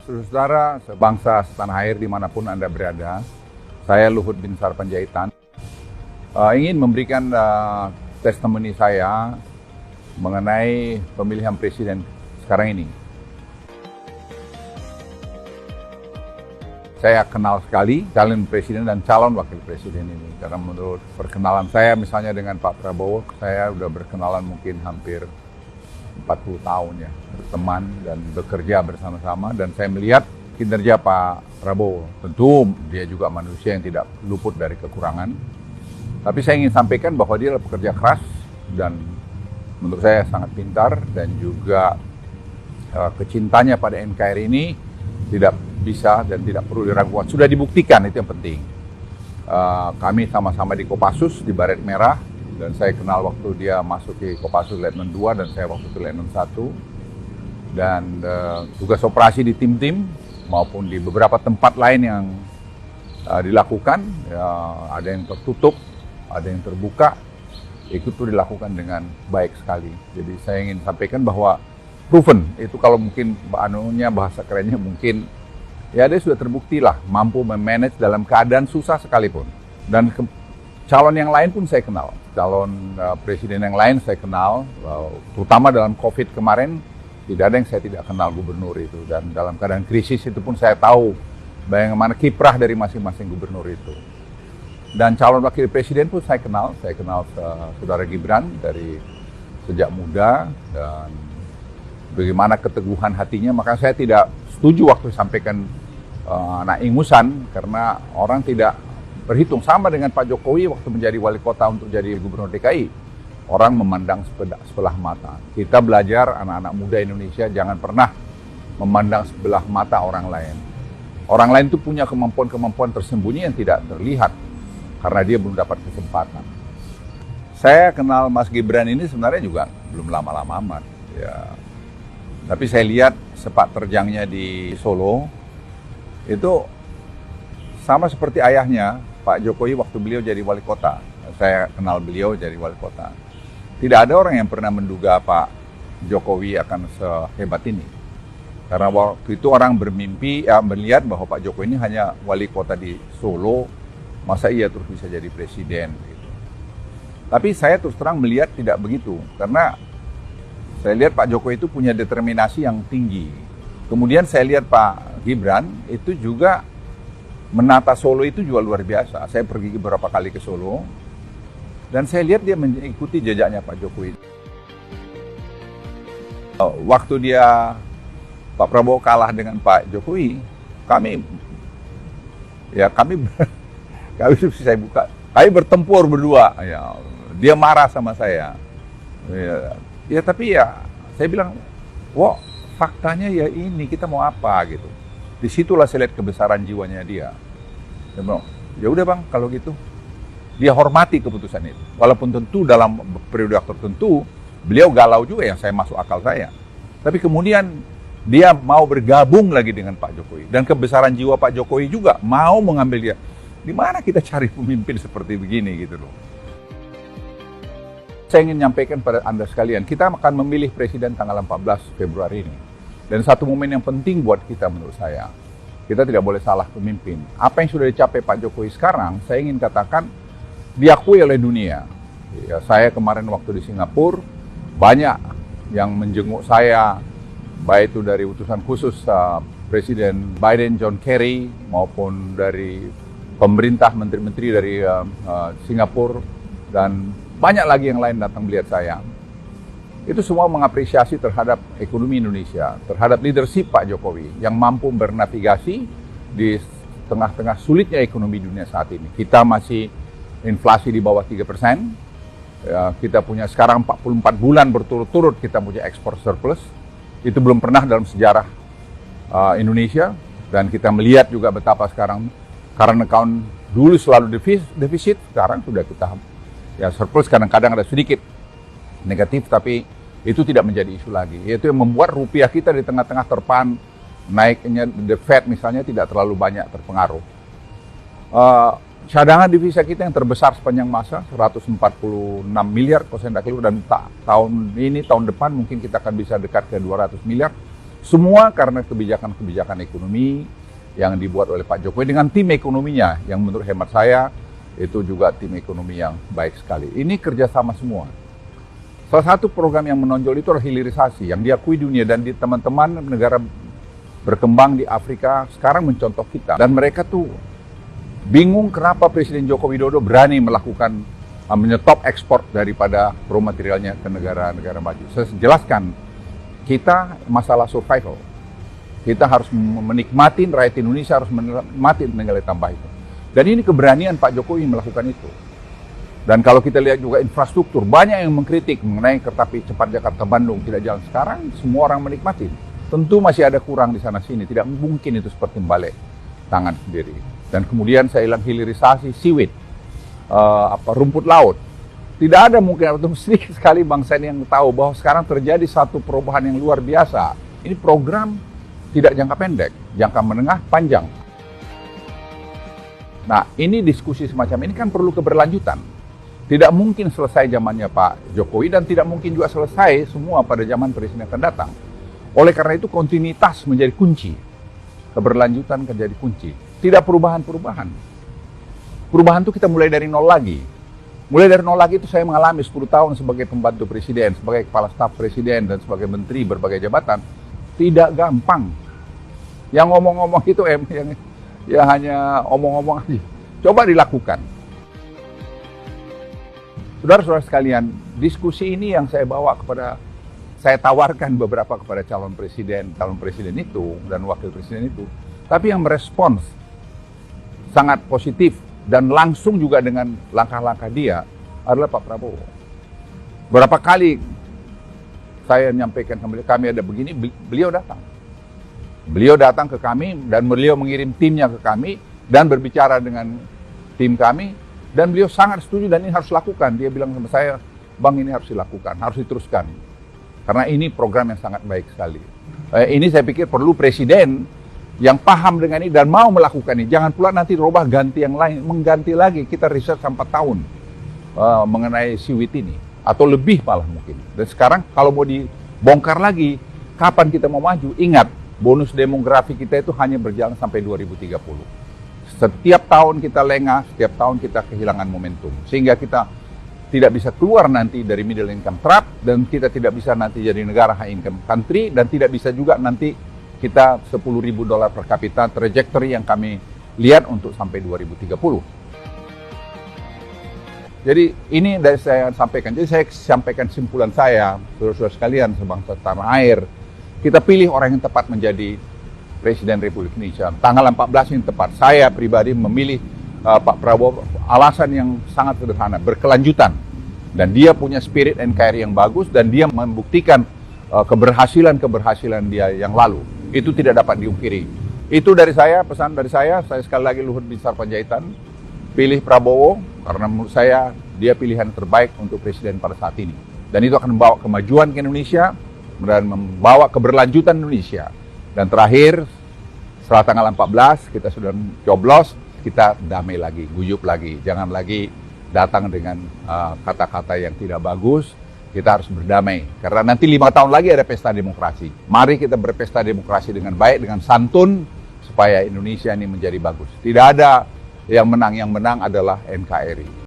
Saudara sebangsa setanah air dimanapun Anda berada, saya Luhut Binsar Panjaitan ingin memberikan testimoni saya mengenai pemilihan presiden sekarang ini. Saya kenal sekali calon presiden dan calon wakil presiden ini, karena menurut perkenalan saya misalnya dengan Pak Prabowo, saya sudah berkenalan mungkin hampir 40 tahun ya, berteman dan bekerja bersama-sama, dan saya melihat kinerja Pak Prabowo. Tentu dia juga manusia yang tidak luput dari kekurangan, tapi saya ingin sampaikan bahwa dia adalah pekerja keras dan menurut saya sangat pintar, dan juga kecintanya pada NKRI ini tidak bisa dan tidak perlu diragukan. Sudah dibuktikan, itu yang penting. Kami sama-sama di Kopassus, di Baret Merah, dan saya kenal waktu dia masuk di Kopassus Letnan 2 dan saya waktu itu Letnan 1. Dan tugas operasi di tim-tim maupun di beberapa tempat lain yang dilakukan, ada yang tertutup, ada yang terbuka, itu tuh dilakukan dengan baik sekali. Jadi saya ingin sampaikan bahwa proven, itu kalau mungkin bahasa kerennya mungkin, ya dia sudah terbukti lah mampu memanage dalam keadaan susah sekalipun. Dan calon yang lain pun saya kenal, calon presiden yang lain saya kenal, terutama dalam COVID kemarin, tidak ada yang saya tidak kenal gubernur itu. Dan dalam keadaan krisis itu pun saya tahu bagaimana kiprah dari masing-masing gubernur itu. Dan calon wakil presiden pun saya kenal saudara Gibran dari sejak muda, dan bagaimana keteguhan hatinya. Maka saya tidak setuju waktu sampaikan anak ingusan, karena orang tidak berhitung. Sama dengan Pak Jokowi waktu menjadi wali kota untuk jadi gubernur DKI. Orang memandang sebelah mata. Kita belajar anak-anak muda Indonesia jangan pernah memandang sebelah mata orang lain. Orang lain itu punya kemampuan-kemampuan tersembunyi yang tidak terlihat karena dia belum dapat kesempatan. Saya kenal Mas Gibran ini sebenarnya juga belum lama-lama amat. Ya. Tapi saya lihat sepak terjangnya di Solo itu sama seperti ayahnya, Pak Jokowi waktu beliau jadi wali kota. Saya kenal beliau jadi wali kota. Tidak ada orang yang pernah menduga Pak Jokowi akan sehebat ini. Karena waktu itu orang bermimpi, melihat bahwa Pak Jokowi ini hanya wali kota di Solo, masa iya terus bisa jadi presiden. Gitu. Tapi saya terus terang melihat tidak begitu. Karena saya lihat Pak Jokowi itu punya determinasi yang tinggi. Kemudian saya lihat Pak Gibran itu juga menata Solo itu juga luar biasa. Saya pergi beberapa kali ke Solo, dan saya lihat dia mengikuti jejaknya Pak Jokowi. Waktu Pak Prabowo kalah dengan Pak Jokowi, kami bertempur berdua. Ya, dia marah sama saya. Tapi saya bilang, wah faktanya ya ini, kita mau apa gitu. Disitulah saya lihat kebesaran jiwanya dia. Dia bilang, ya udah bang, kalau gitu. Dia hormati keputusan itu. Walaupun tentu dalam periode tertentu, beliau galau juga yang saya masuk akal saya. Tapi kemudian dia mau bergabung lagi dengan Pak Jokowi. Dan kebesaran jiwa Pak Jokowi juga mau mengambil dia. Di mana kita cari pemimpin seperti begini gitu loh. Saya ingin menyampaikan pada Anda sekalian, kita akan memilih presiden tanggal 14 Februari ini. Dan satu momen yang penting buat kita menurut saya, kita tidak boleh salah pemimpin. Apa yang sudah dicapai Pak Jokowi sekarang, saya ingin katakan diakui oleh dunia. Ya, saya kemarin waktu di Singapura, banyak yang menjenguk saya, baik itu dari utusan khusus Presiden Biden, John Kerry, maupun dari pemerintah, menteri-menteri dari Singapura, dan banyak lagi yang lain datang melihat saya. Itu semua mengapresiasi terhadap ekonomi Indonesia, terhadap leadership Pak Jokowi yang mampu bernavigasi di tengah-tengah sulitnya ekonomi dunia saat ini. Kita masih inflasi di bawah 3%, ya, kita punya sekarang 44 bulan berturut-turut kita punya ekspor surplus. Itu belum pernah dalam sejarah Indonesia, dan kita melihat juga betapa sekarang current account dulu selalu defisit, sekarang sudah kita ya surplus, kadang-kadang ada sedikit negatif, tapi itu tidak menjadi isu lagi. Itu yang membuat rupiah kita di tengah-tengah terpaan naiknya the Fed misalnya tidak terlalu banyak terpengaruh. Cadangan devisa kita yang terbesar sepanjang masa 146 miliar kalau saya tidak keliru, dan tahun ini tahun depan mungkin kita akan bisa dekat ke 200 miliar. Semua karena kebijakan-kebijakan ekonomi yang dibuat oleh Pak Jokowi dengan tim ekonominya yang menurut hemat saya itu juga tim ekonomi yang baik sekali. Ini kerjasama semua. Salah satu program yang menonjol itu adalah hilirisasi yang diakui dunia dan di teman-teman negara berkembang di Afrika sekarang mencontoh kita. Dan mereka tuh bingung kenapa Presiden Joko Widodo berani melakukan menyetop ekspor daripada raw materialnya ke negara-negara maju. Saya jelaskan, kita masalah survival. Kita harus menikmati, rakyat Indonesia harus menikmati nilai tambah itu. Dan ini keberanian Pak Jokowi melakukan itu. Dan kalau kita lihat juga infrastruktur, banyak yang mengkritik mengenai kereta api cepat Jakarta-Bandung tidak jalan. Sekarang semua orang menikmati. Tentu masih ada kurang di sana-sini, tidak mungkin itu seperti balik tangan sendiri. Dan kemudian saya bilang hilirisasi seaweed, rumput laut. Tidak ada mungkin, atau sedikit sekali bangsa ini yang tahu bahwa sekarang terjadi satu perubahan yang luar biasa. Ini program tidak jangka pendek, jangka menengah, panjang. Nah, ini diskusi semacam ini kan perlu keberlanjutan. Tidak mungkin selesai zamannya Pak Jokowi dan tidak mungkin juga selesai semua pada zaman presiden akan datang. Oleh karena itu kontinuitas menjadi kunci. Keberlanjutan menjadi kunci. Tidak perubahan-perubahan. Perubahan itu kita mulai dari nol lagi. Mulai dari nol lagi itu saya mengalami 10 tahun sebagai pembantu presiden, sebagai kepala staf presiden dan sebagai menteri berbagai jabatan. Tidak gampang. Yang ngomong-ngomong itu yang hanya omong-omong aja. Coba dilakukan. Saudara-saudara sekalian, diskusi ini yang saya bawa saya tawarkan beberapa kepada calon presiden itu dan wakil presiden itu. Tapi yang merespons sangat positif dan langsung juga dengan langkah-langkah dia adalah Pak Prabowo. Berapa kali saya menyampaikan ke beliau, kami ada begini, beliau datang. Beliau datang ke kami dan beliau mengirim timnya ke kami dan berbicara dengan tim kami dan beliau sangat setuju dan ini harus dilakukan. Dia bilang sama saya, Bang, ini harus dilakukan, harus diteruskan. Karena ini program yang sangat baik sekali. Ini saya pikir perlu presiden yang paham dengan ini dan mau melakukan ini. Jangan pula nanti robah ganti yang lain, mengganti lagi. Kita riset sampai 4 tahun mengenai seaweed ini. Atau lebih malah mungkin. Dan sekarang kalau mau dibongkar lagi, kapan kita mau maju? Ingat, bonus demografi kita itu hanya berjalan sampai 2030. Setiap tahun kita lengah, setiap tahun kita kehilangan momentum. Sehingga kita tidak bisa keluar nanti dari middle income trap, dan kita tidak bisa nanti jadi negara high income country, dan tidak bisa juga nanti kita $10.000 per kapita trajectory yang kami lihat untuk sampai 2030. Jadi ini dari saya sampaikan. Jadi saya sampaikan simpulan saya, saudara-saudara sekalian sebangsa tanah air. Kita pilih orang yang tepat menjadi Presiden Republik Indonesia. Tanggal 14 yang tepat. Saya pribadi memilih Pak Prabowo, alasan yang sangat sederhana, berkelanjutan. Dan dia punya spirit NKRI yang bagus dan dia membuktikan keberhasilan dia yang lalu. Itu tidak dapat diungkiri. Itu dari saya, pesan dari saya sekali lagi Luhut Binsar Panjaitan, pilih Prabowo karena menurut saya dia pilihan terbaik untuk presiden pada saat ini. Dan itu akan membawa kemajuan ke Indonesia dan membawa keberlanjutan Indonesia. Dan terakhir, setelah tanggal 14 kita sudah coblos, kita damai lagi, guyup lagi. Jangan lagi datang dengan kata-kata yang tidak bagus. Kita harus berdamai. Karena nanti 5 tahun lagi ada pesta demokrasi. Mari kita berpesta demokrasi dengan baik, dengan santun, supaya Indonesia ini menjadi bagus. Tidak ada yang menang adalah NKRI.